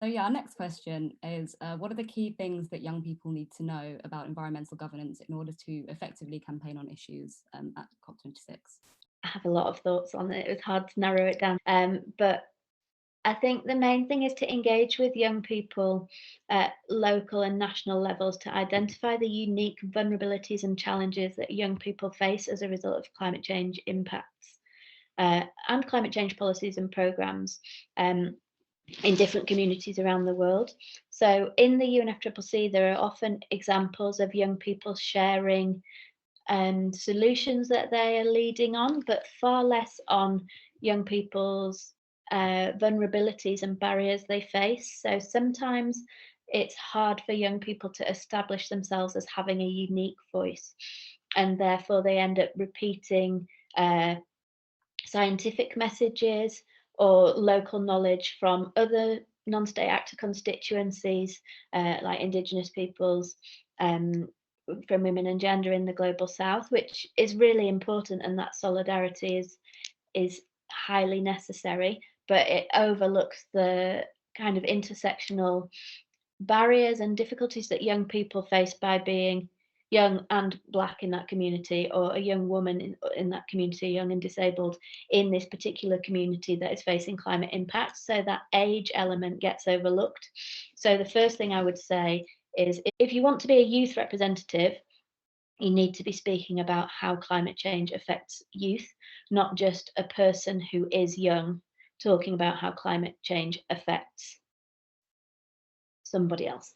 So yeah, our next question is, what are the key things that young people need to know about environmental governance in order to effectively campaign on issues at COP26? I have a lot of thoughts on it. It was hard to narrow it down. But I think the main thing is to engage with young people at local and national levels to identify the unique vulnerabilities and challenges that young people face as a result of climate change impacts and climate change policies and programs in different communities around the world. So in the UNFCCC, there are often examples of young people sharing solutions that they are leading on, but far less on young people's vulnerabilities and barriers they face. So sometimes it's hard for young people to establish themselves as having a unique voice, and therefore they end up repeating scientific messages or local knowledge from other non-state actor constituencies, like Indigenous peoples, um, from women and gender in the global south, which is really important, and that solidarity is highly necessary, but it overlooks the kind of intersectional barriers and difficulties that young people face by being young and black in that community, or a young woman in that community, young and disabled in this particular community that is facing climate impacts. So that age element gets overlooked. So the first thing I would say is, if you want to be a youth representative, you need to be speaking about how climate change affects youth, not just a person who is young talking about how climate change affects somebody else.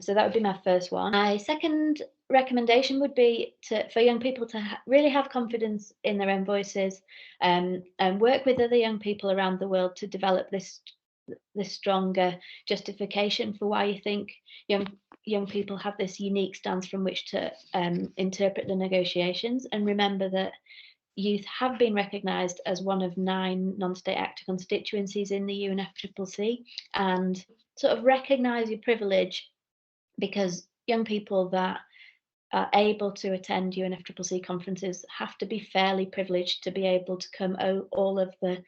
So that would be my first one. My second recommendation would be for young people to really have confidence in their own voices, and work with other young people around the world to develop this stronger justification for why you think young people have this unique stance from which to interpret the negotiations. And remember that youth have been recognised as one of 9 non-state actor constituencies in the UNFCCC, and sort of recognise your privilege, because young people that are able to attend UNFCCC conferences have to be fairly privileged to be able to come all of the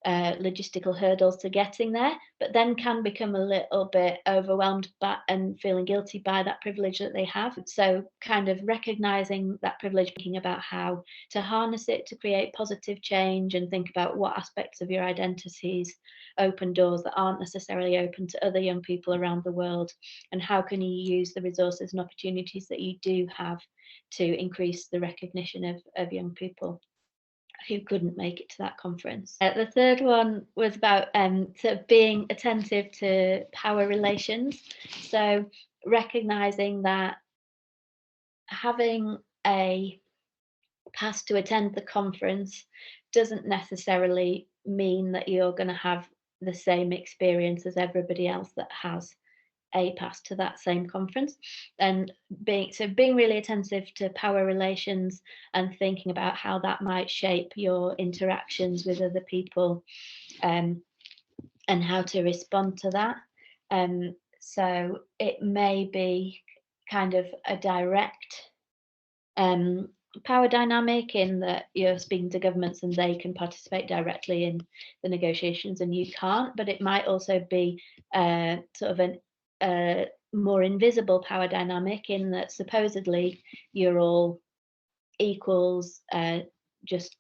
logistical hurdles to getting there, but then can become a little bit overwhelmed and feeling guilty by that privilege that they have. So kind of recognizing that privilege, thinking about how to harness it to create positive change, and think about what aspects of your identities open doors that aren't necessarily open to other young people around the world, and how can you use the resources and opportunities that you do have to increase the recognition of young people who couldn't make it to that conference. The third one was about sort of being attentive to power relations. So recognizing that having a pass to attend the conference doesn't necessarily mean that you're going to have the same experience as everybody else that has a pass to that same conference. And being really attentive to power relations and thinking about how that might shape your interactions with other people, and how to respond to that. So it may be kind of a direct power dynamic, in that you're speaking to governments and they can participate directly in the negotiations and you can't. But it might also be sort of a more invisible power dynamic, in that supposedly you're all equals, just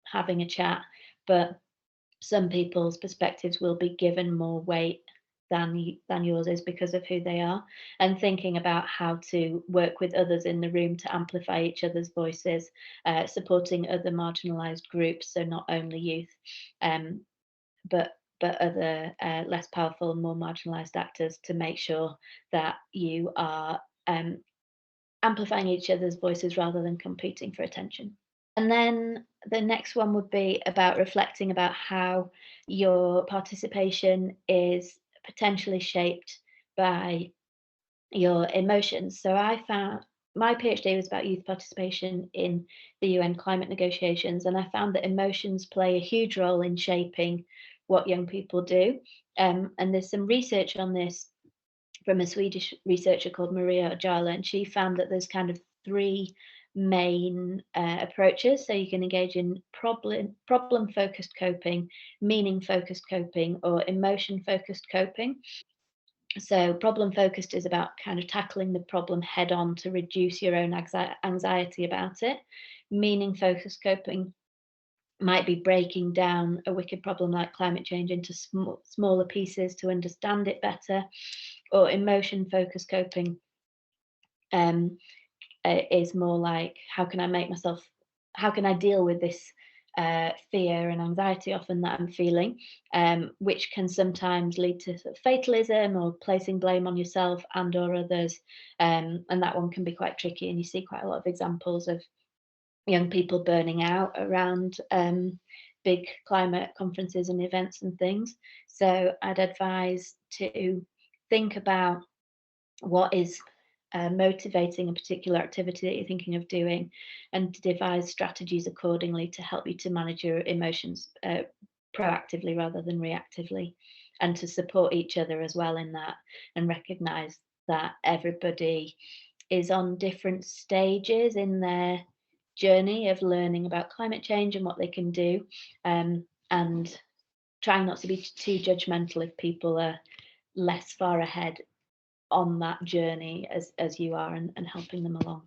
having a chat, but some people's perspectives will be given more weight than yours is because of who they are. And thinking about how to work with others in the room to amplify each other's voices, supporting other marginalised groups, so not only youth, but other less powerful, more marginalised actors, to make sure that you are amplifying each other's voices rather than competing for attention. And then the next one would be about reflecting about how your participation is potentially shaped by your emotions. So I found my PhD was about youth participation in the UN climate negotiations, and I found that emotions play a huge role in shaping what young people do. And there's some research on this from a Swedish researcher called Maria Ojala, and she found that there's kind of 3 main approaches. So you can engage in problem-focused coping, meaning-focused coping, or emotion-focused coping. So problem-focused is about kind of tackling the problem head-on to reduce your own anxiety about it. Meaning-focused coping might be breaking down a wicked problem like climate change into smaller pieces to understand it better, or emotion-focused coping is more like how can I deal with this fear and anxiety often that I'm feeling, which can sometimes lead to sort of fatalism or placing blame on yourself and or others, and that one can be quite tricky. And you see quite a lot of examples of young people burning out around big climate conferences and events and things. So I'd advise to think about what is motivating a particular activity that you're thinking of doing, and to devise strategies accordingly to help you to manage your emotions proactively rather than reactively, and to support each other as well in that, and recognize that everybody is on different stages in their journey of learning about climate change and what they can do, and trying not to be too judgmental if people are less far ahead on that journey as you are, and helping them along.